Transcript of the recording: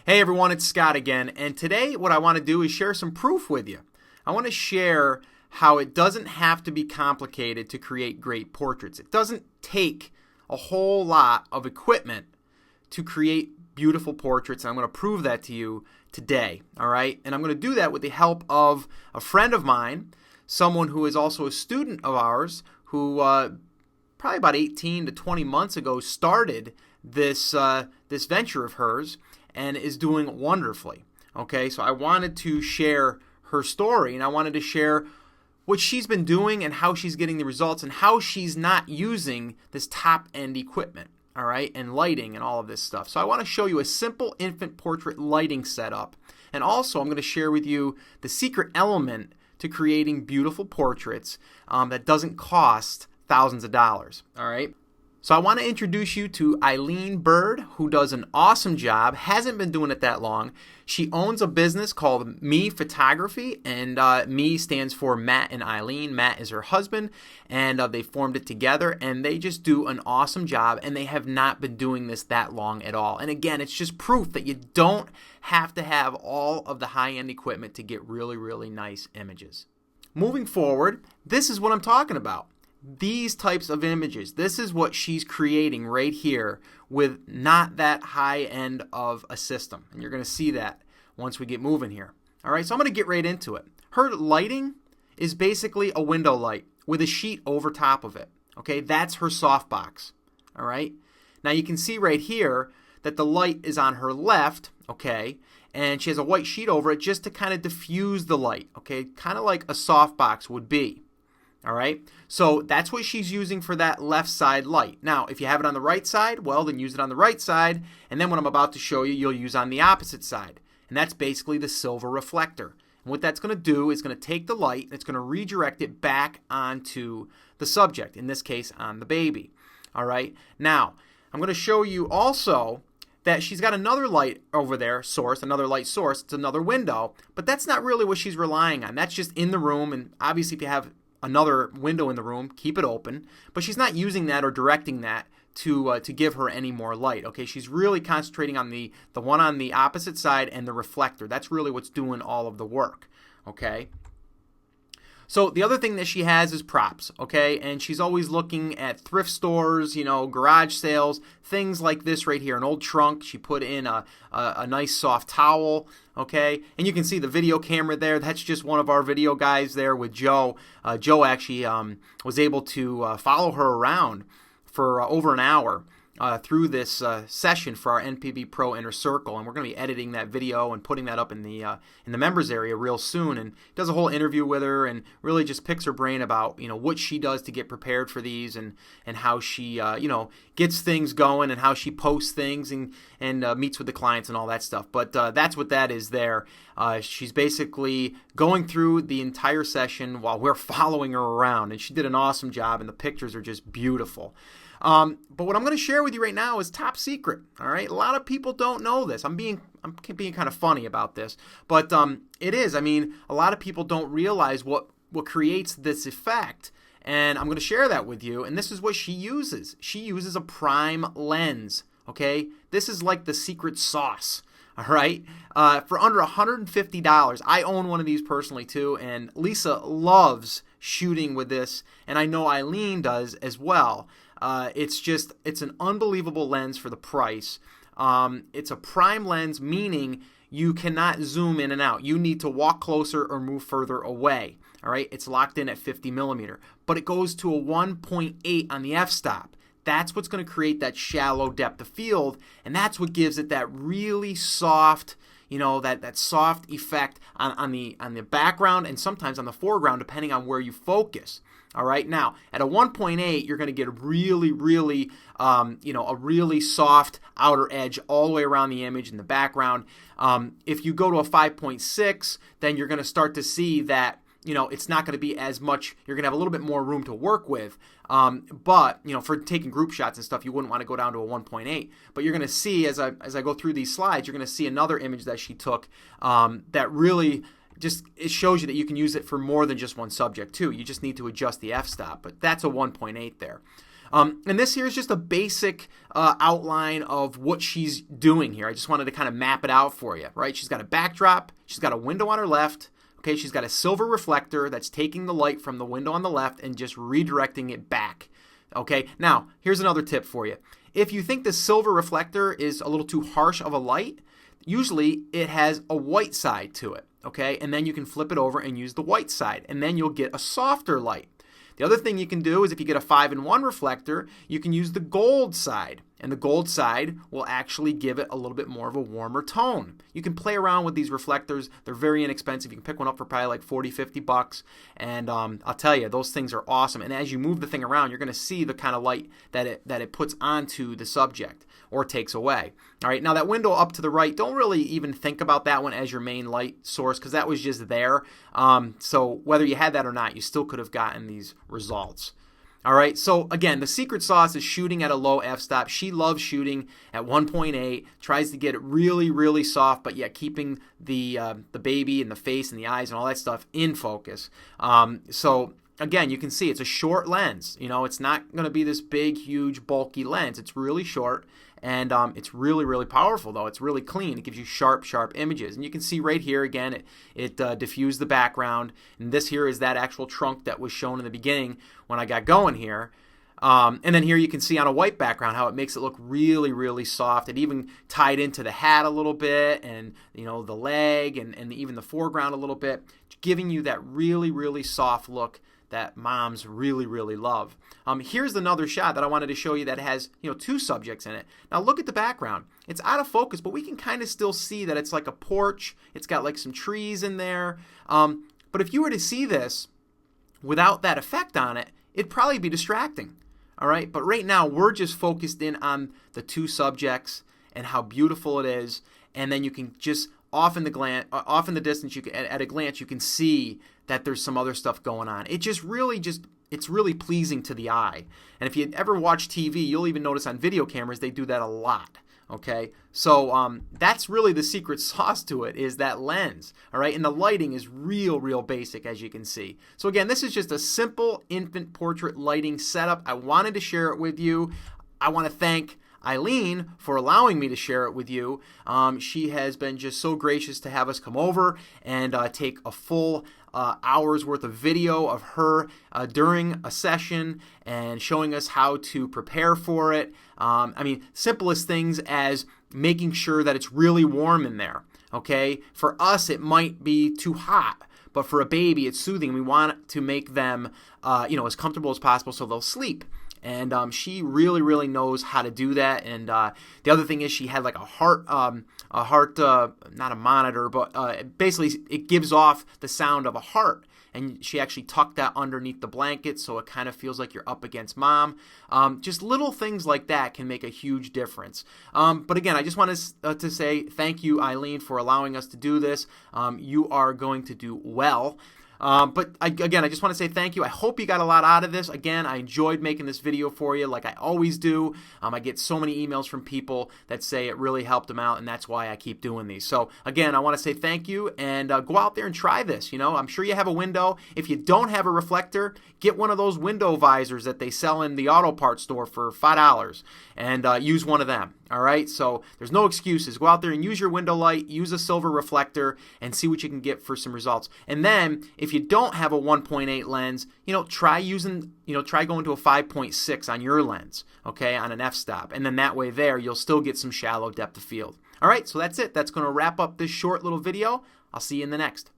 Hey everyone, it's Scott again, and today what I want to do is share some proof with you. I want to share how it doesn't have to be complicated to create great portraits. It doesn't take a whole lot of equipment to create beautiful portraits, and I'm going to prove that to you today, all right? And I'm going to do that with the help of a friend of mine, someone who is also a student of ours, who probably about 18 to 20 months ago started this venture of hers, and is doing wonderfully. Okay, so I wanted to share her story, and I wanted to share what she's been doing and how she's getting the results and how she's not using this top-end equipment, all right, and lighting and all of this stuff. So I want to show you a simple infant portrait lighting setup, and also I'm going to share with you the secret element to creating beautiful portraits that doesn't cost thousands of dollars, all right? So I want to introduce you to Eileen Bird, who does an awesome job, hasn't been doing it that long. She owns a business called Me Photography, and Me stands for Matt and Eileen. Matt is her husband, and they formed it together, and they just do an awesome job, and they have not been doing this that long at all. And again, it's just proof that you don't have to have all of the high-end equipment to get really, really nice images. Moving forward, this is what I'm talking about. These types of images, this is what she's creating right here with not that high end of a system. And you're going to see that once we get moving here. All right, so I'm going to get right into it. Her lighting is basically a window light with a sheet over top of it. Okay, that's her softbox. All right, now you can see right here that the light is on her left, okay, and she has a white sheet over it just to kind of diffuse the light, okay, kind of like a softbox would be. All right, so that's what she's using for that left side light. Now, if you have it on the right side, well, then use it on the right side, and then what I'm about to show you, you'll use on the opposite side, and that's basically the silver reflector. And what that's going to do is going to take the light, and it's going to redirect it back onto the subject, in this case, on the baby. All right, now, I'm going to show you also that she's got another light over there, source, another light source, it's another window, but that's not really what she's relying on. That's just in the room, and obviously if you have another window in the room, keep it open, but she's not using that or directing that to give her any more light. Okay, she's really concentrating on the one on the opposite side and the reflector. That's really what's doing all of the work. Okay, so the other thing that she has is props. Okay, and she's always looking at thrift stores, you know, garage sales, things like this right here, an old trunk. She put in a nice soft towel. Okay, and you can see the video camera there. That's just one of our video guys there with Joe. Joe actually was able to follow her around for over an hour through this session for our NPB Pro Inner Circle, and we're going to be editing that video and putting that up in the members area real soon. And does a whole interview with her and really just picks her brain about what she does to get prepared for these and how she gets things going and how she posts things and meets with the clients and all that stuff. But that's what that is there. She's basically going through the entire session while we're following her around, and she did an awesome job, and the pictures are just beautiful. But what I'm going to share with you right now is top secret. All right, a lot of people don't know this. I'm being kind of funny about this, but it is. I mean, a lot of people don't realize what creates this effect, and I'm going to share that with you. And this is what she uses. She uses a prime lens. Okay, this is like the secret sauce. All right, for under $150. I own one of these personally too, and Lisa loves shooting with this, and I know Eileen does as well. It's an unbelievable lens for the price. It's a prime lens, meaning you cannot zoom in and out. You need to walk closer or move further away. All right, it's locked in at 50 millimeter, but it goes to a 1.8 on the f-stop. That's what's going to create that shallow depth of field, and that's what gives it that really soft, that soft effect on the background and sometimes on the foreground, depending on where you focus. All right, now at a 1.8, you're going to get a really, really, a really soft outer edge all the way around the image in the background. If you go to a 5.6, then you're going to start to see that it's not going to be as much. You're going to have a little bit more room to work with. But for taking group shots and stuff, you wouldn't want to go down to a 1.8. But you're going to see as I go through these slides, you're going to see another image that she took that really it shows you that you can use it for more than just one subject too. You just need to adjust the f-stop, but that's a 1.8 there. And this here is just a basic outline of what she's doing here. I just wanted to kind of map it out for you, right? She's got a backdrop. She's got a window on her left. Okay, she's got a silver reflector that's taking the light from the window on the left and just redirecting it back. Okay, now here's another tip for you. If you think the silver reflector is a little too harsh of a light, usually it has a white side to it. Okay, and then you can flip it over and use the white side, and then you'll get a softer light. The other thing you can do is if you get a 5-in-1 reflector, you can use the gold side. And the gold side will actually give it a little bit more of a warmer tone. You can play around with these reflectors. They're very inexpensive. You can pick one up for probably like 40, 50 bucks. And I'll tell you, those things are awesome. And as you move the thing around, you're going to see the kind of light that it puts onto the subject or takes away. All right, now that window up to the right, don't really even think about that one as your main light source because that was just there. So whether you had that or not, you still could have gotten these results. All right, so again, the secret sauce is shooting at a low f-stop. She loves shooting at 1.8, tries to get it really, really soft, but yet keeping the baby and the face and the eyes and all that stuff in focus. So again, you can see it's a short lens. You know, it's not going to be this big, huge, bulky lens. It's really short, and it's really, really powerful, though. It's really clean. It gives you sharp, sharp images. And you can see right here, again, it diffused the background. And this here is that actual trunk that was shown in the beginning when I got going here. And then here you can see on a white background how it makes it look really, really soft. It even tied into the hat a little bit and, you know, the leg and even the foreground a little bit, giving you that really, really soft look that moms really, really love. Here's another shot that I wanted to show you that has, you know, two subjects in it. Now look at the background. It's out of focus, but we can kind of still see that it's like a porch. It's got like some trees in there. But if you were to see this without that effect on it, it'd probably be distracting. All right, but right now we're just focused in on the two subjects and how beautiful it is, and then you can just off in the distance, you can, at a glance, you can see that there's some other stuff going on. It's really pleasing to the eye. And if you ever watch TV, you'll even notice on video cameras they do that a lot. Okay, so that's really the secret sauce to it, is that lens. All right, and the lighting is real basic, as you can see. So again, this is just a simple infant portrait lighting setup. I wanted to share it with you. I want to thank Eileen for allowing me to share it with you. She has been just so gracious to have us come over and take a full hour's worth of video of her during a session and showing us how to prepare for it. I mean, simplest things as making sure that it's really warm in there. Okay, for us it might be too hot, but for a baby it's soothing. We want to make them as comfortable as possible so they'll sleep. And she really knows how to do that. And the other thing is she had like a heart, not a monitor, but basically it gives off the sound of a heart. And she actually tucked that underneath the blanket so it kind of feels like you're up against mom. Just little things like that can make a huge difference. But again, I just want to say thank you, Eileen, for allowing us to do this. You are going to do well. But I just want to say thank you. I hope you got a lot out of this. Again, I enjoyed making this video for you like I always do. I get so many emails from people that say it really helped them out, and that's why I keep doing these. So again, I want to say thank you, and go out there and try this. You know, I'm sure you have a window. If you don't have a reflector, get one of those window visors that they sell in the auto parts store for $5 and use one of them. All right, so there's no excuses. Go out there and use your window light, use a silver reflector, and see what you can get for some results. And then, if you don't have a 1.8 lens, try going to a 5.6 on your lens, okay, on an f-stop. And then that way there, you'll still get some shallow depth of field. All right, so that's it. That's going to wrap up this short little video. I'll see you in the next.